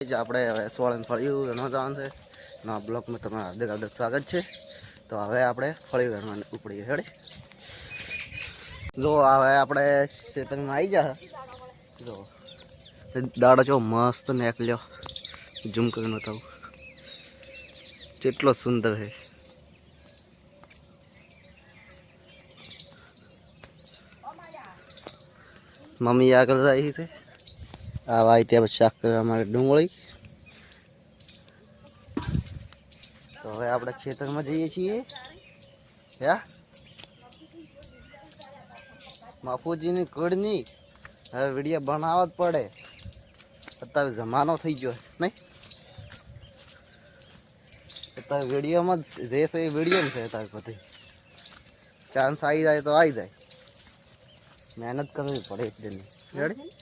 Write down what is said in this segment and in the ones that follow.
આપણે હવે સોળન ફળિયું વેણવા જવાનું છે. નવા બ્લોકમાં તમારું હાર્દિક હાર્દિક સ્વાગત છે. તો હવે આપણે ફળિયું વેણવા ઉપડીએ હેડે. જો હવે આપણે ખેતરમાં આવી જાય. જો દાડો જો મસ્ત નીકળ્યો, ઝૂમ કરીને બતાવું કેટલો સુંદર છે. મમ્મી આગળ જાય છે. આ વાય ત્યાં શાક કરવા માટે ડુંગળી. તો હવે આપણે ખેતરમાં જઈએ છીએ. હે બાપુજીની કડની હવે વિડીયો બનાવવા જ પડે. અત્યારે જમાનો થઈ ગયો નહીં, અત્યારે વિડીયોમાં જ જે છે એ વિડીયો છે. અત્યારે બધી ચાન્સ આવી જાય તો આવી જાય, મહેનત કરવી પડે એક દિન. રેડી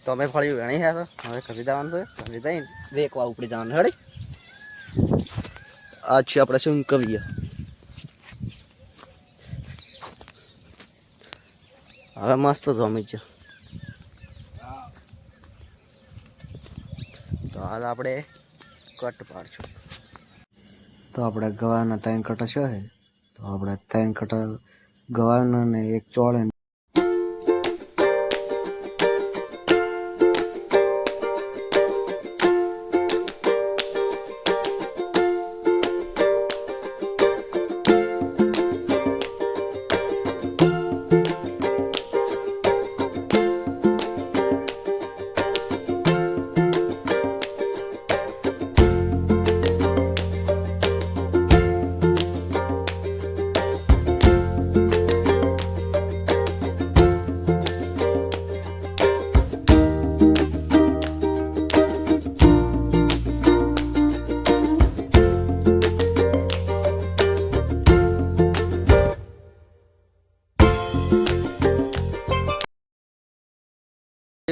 તો અમે ફળિયું વેણી ગયા છો. હવે ખસી જવાનું છે. ખસી જઈને વેકવા ઉપડી જવાનું. હળી આ છે આપણે શું કવીએ. હવે મસ્ત જમી છે. તો હાલ આપણે કટ પાડશું. તો આપણે ગવારના 3 કટા છે. તો આપણે 3 કટા ગવારના ને 1 ચોળે.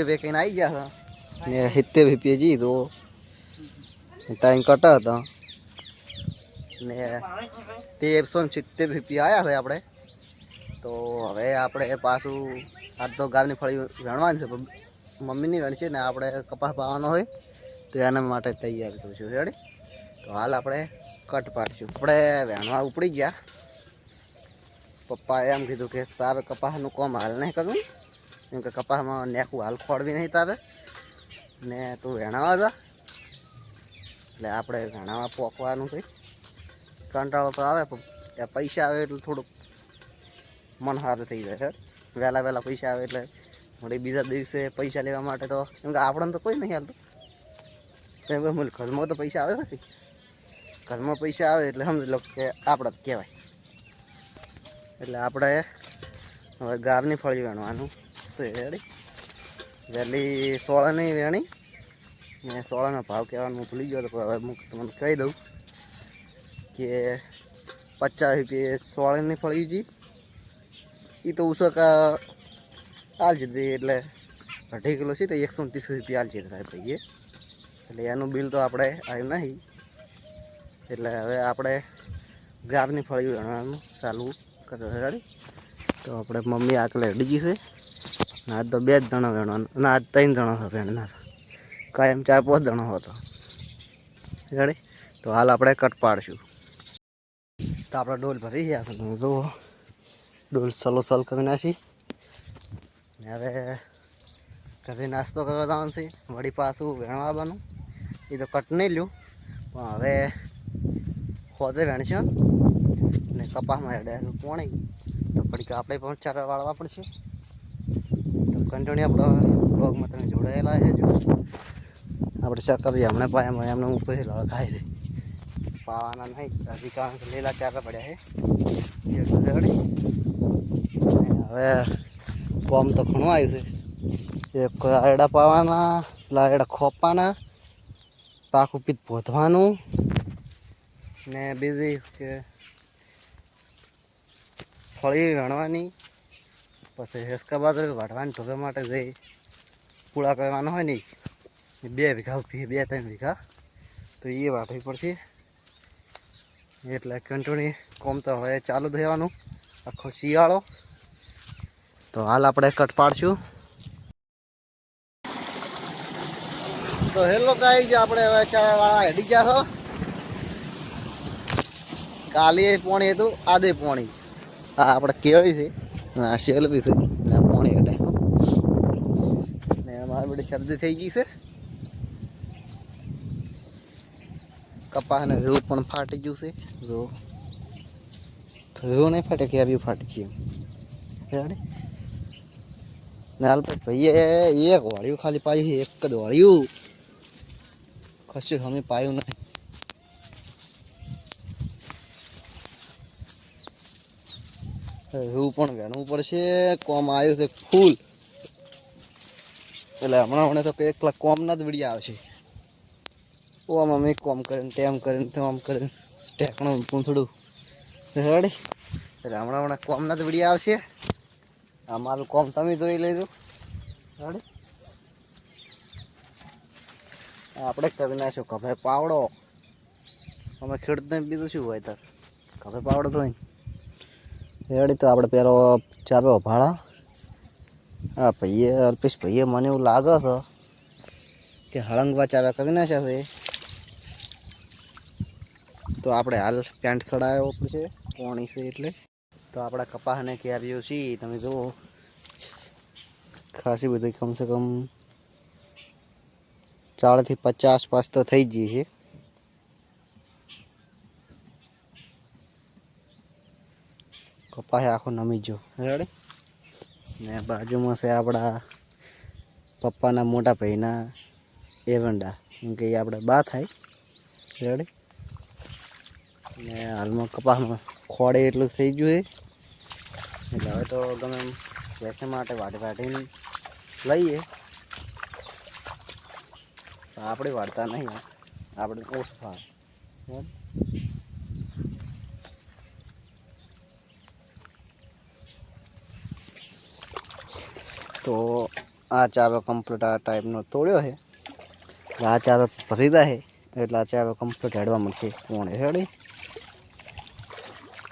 વેકીને આવી ગયા હતા ને 70 રૂપિયા જી. તો 3 કટા હતા ને 1370 રૂપિયા આવ્યા છે આપણે. તો હવે આપણે પાછું આજ તો ગામની ફળી વેણવાની છે. મમ્મીની વેણ છે ને આપણે કપાસ પાવાનો હોય તો એના માટે તૈયારી કરીશું. રેડી તો હાલ આપણે કટ પાડીશું. આપણે વેણવા ઉપડી ગયા. પપ્પાએ એમ કીધું કે તારે કપાસનું કામ હાલ નહીં કરવું, કેમ કે કપાસમાં નેકું હાલ ખોડવી નહીં તારે ને તું વેણાવા જા. એટલે આપણે વેણાવા પોકવાનું છે. કંટાળો તો આવે પણ પૈસા આવે એટલે થોડુંક મન સારું થઈ જાય. વહેલા વહેલા પૈસા આવે એટલે વળી બીજા દિવસે પૈસા લેવા માટે તો, કેમ કે આપણને તો કોઈ નહીં હાલતું. કેમ કે ઘરમાં તો પૈસા આવે છે. ઘરમાં પૈસા આવે એટલે સમજી લો કે આપણે જ કહેવાય. એટલે આપણે હવે ગારની ફળી વેણવાનું છે. રેડી વહેલી 16ની વેણી ને 16નો ભાવ કહેવાનું હું ભૂલી ગયો તો હવે હું તમને કહી દઉં કે 50 રૂપિયા 16ની ફળી જી. એ તો ઉસક હાલ જતી એટલે 2.5 કિલો છે તો 130 રૂપિયા હાલ જતી થાય ભાઈએ. એટલે એનું બિલ તો આપણે આવ્યું નહીં. એટલે હવે આપણે ગારની ફળી વેણવાનું ચાલુ કરે. રેડી તો આપણે મમ્મી આકલે અડીજી છે. આજ તો 2 જણા વેણવાનું ના આજ 3 જણા વેણનાર. કાયમ 4-5 જણા હતો. રેડી તો હાલ આપણે કટ પાડશું. તો આપણે ડોલ ભરી ગયા છે. તમે જુઓ ડોલ સલ કરી નાખી ને હવે ઘરે નાસ્તો કરવા જવાનું છે. વળી પાછું વેણવા આવવાનું. એ તો કટ નહીં લ્યું પણ હવે ખોજે વેણશે ને કપાસમાં હેડે પોણી તો ફરી આપણે પણ 4 વાળવા પડશે. તો કન્ટિન્યુ આપણો બ્લોગમાં તમે જોડાયેલા છે. જો આપણે ચેક કરીએ હમણાં પાયા એમને ઉપર ખાઈ દે પાવાના નહીં હજી કારણ કે લીલા ચારા પડ્યા છે. હવે કોમ તો ઘણું આવ્યું છે. એક આયડા પાવાના, પેલા આયડા ખોપવાના, પાકું પીત પોતવાનું ને બીજી કે ફળી વણવાની, પછી હેસકા બાજુ વાઢવાની ઢોગા માટે જઈ પૂળા કરવાના હોય ને 2 વીઘા 2-3 વીઘા તો એ વાઢવી પડશે. એટલે કન્ટિન્યુ કોમ તો હવે ચાલુ થવાનું આખો શિયાળો. તો હાલ આપણે કટ પાડશું. તો હેલો ગાઈઝ, આપણે હવે ચાવાળા હેડી ગયા છો. કાલે પોણી હતું, આજે પોણી. હા, આપણે કેળી છે, શેલ બી છે ને પોણી હેડે ને અમારી બધી શરદી થઈ ગઈ છે. કપાસ ને રૂ પણ ફાટી ગયું છે. રૂ નહીં ફાટે કે બી ફાટી ગયું ને. હાલ ભાઈએ એક વાળ્યું ખાલી પાયું, એક જ વાળ્યું, કશું અમે પાયું નહીં. રૂ પણ વેણવું પડશે. કોમ આવ્યું છે ફૂલ, એટલે હમણાં તો એકલા કોમના જ વિડીયા આવશે. ઓમ અમે કોમ કરીને તેમ કરીને તેમ કરીને ટેકણું પૂંછડું રેડી. એટલે હમણાં કોમના જ વિડીયા આવશે. આ મારું કોમ તમે જોઈ લેજો રેડી. આપણે કરી નાખ્યો કભે પાવડો. અમે ખેડૂતને બીજું શું હોય તાર, કભે પાવડો તો રેડી. તો આપણે પેલો ચાપે ભાડા. હા ભાઈએ, અલ્પેશ ભાઈએ મને એવું લાગે છે કે હળંગવા ચાવ્યા કરી નાખ્યા છે. તો આપણે હાલ પેન્ટ ચડાવ્યો પડશે, પોણી છે એટલે. તો આપણા કપાસને કેરીઓ છીએ તમે જુઓ, ખાસી બધી, કમસે કમ 40 થી 50 આસપાસ તો થઈ જ છે. કપાસ આખો નમી ગયો રેડી. ને બાજુમાં છે આપણા પપ્પાના મોટા ભાઈના એવંડા, એમ કે આપણે બા થાય રેડી. ને હાલમાં કપાસમાં ખોડે એટલું થઈ ગયું છે. એટલે હવે તો ગમે એમ બેસે માટે વાઢીને લઈએ. આપણે વાળતા નહીં, આપણે ઓછું ફાવે. તો આ ચાવે કમ્પ્લીટ આ ટાઈપનો તોડ્યો છે. આ ચાવે ભરી જાય એટલે આ ચાવે કમ્પ્લીટ હેડવા મળશે કોણે હેડી.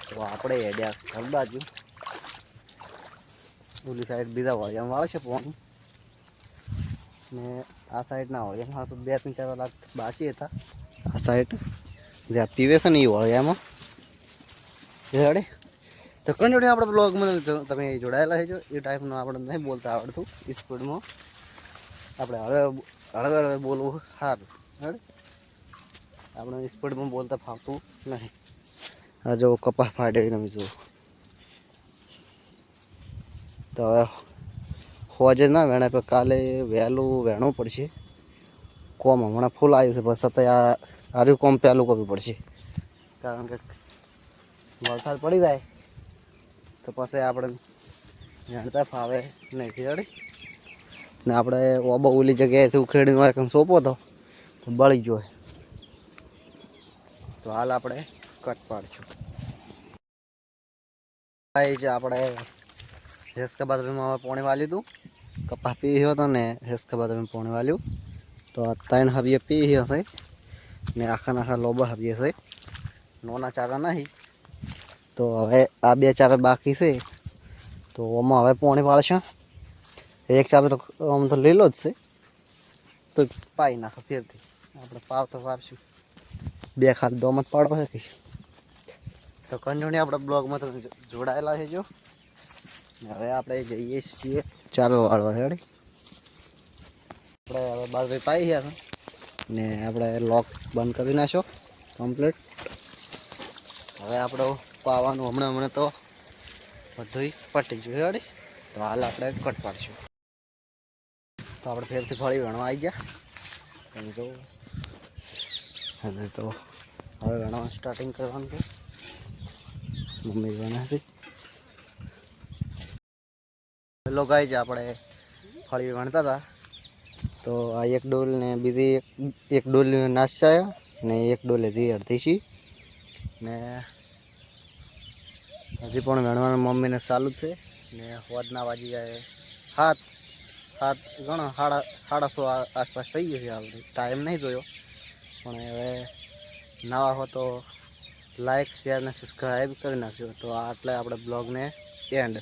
તો આપણે હેડ્યા ઘર બાજુ, ઓલી સાઈડ બીજા વળિયામાં વાળશે પોણી, ને આ સાઈડના વળિયામાં 2-3 લાખ બાકી હતા. આ સાઈડ જ્યાં પીવે છે ને એ વળિયામાં હેડે. તો કન્ટિન્યુ આપણે બ્લોગમાં તમે જોડાયેલા છે. એ ટાઈપનું આપણે નહીં બોલતા આવડતું સ્પીડમાં, આપણે હળવે બોલવું સારું હેડે. આપણે સ્પીડમાં બોલતા ફાવતું નહીં. આ જો કપાસ ફાટે તમે જુઓ. તો હવે હોજે ના વેણે પણ કાલે વહેલું વેણવું પડશે. કોમ હમણાં ફૂલ આવ્યું છે, પણ છતાં આર્યું કોમ પહેલું કરવું પડશે. કારણ કે વરસાદ પડી જાય તો પછી આપણે વેણતા ફાવે નહીં રેડી. ને આપણે ઓબો ઓલી જગ્યાએથી ઉખેડીને મારે સોંપો તો બળી જોઈએ. તો હાલ આપણે કટ પાડશું. આપણે હેસકા બાજરીમાં પોણી વાલ્યું હતું. કપાસ પીયો હતો ને હેસકા બાજરીમાં પોણી વાલ્યું. તો 3 હબીએ પી હશે ને આખા લોબા હબીએ છે. નોના ચારા નહીં. તો હવે આ 2 ચારા બાકી છે. તો આમાં હવે પોણી વાળશે. એક ચાપે તો આમ તો લીલો જ છે, તો પાઈ નાખો ફેરથી. આપણે પાવ તો વારશું. 2 ખાલી દોમત પાડો છે કે. તો કંજોણી આપણા બ્લોગમાં તો જોડાયેલા છે. જો હવે આપણે જઈએ છીએ ચાલો વાળવા હેડી. આપણે હવે બાજુ પાઈ ગયા ને આપણે લોક બંધ કરી નાખ્યો કમ્પ્લીટ. હવે આપણે પાવાનું હમણાં તો બધું પટી ગયું હેડી. તો હાલ આપણે કટ પાડશું. તો આપણે ફેરથી ફળી વણવા આવી ગયા તમે જો. તો હવે વણવા સ્ટાર્ટિંગ કરવાનું છે. મમ્મી વણે છે. હલો ગાય છે, આપણે ફળી વણતા હતા તો આ એક ડોલ ને બીજી એક ડોલ નાશ છે ને એક ડોલ હજી અડધી છે ને હજી પણ વણવાનું મમ્મીને ચાલુ છે ને હોદના વાજી જાય હાથ ઘણો સાડા 6 આસપાસ થઈ ગયો છે. આપણે ટાઈમ નહીં જોયો પણ હવે નવા હો તો લાઈક શેર ને સબસ્ક્રાઈબ કરી નાખજો. તો આટલે આપણે બ્લોગને એન્ડ.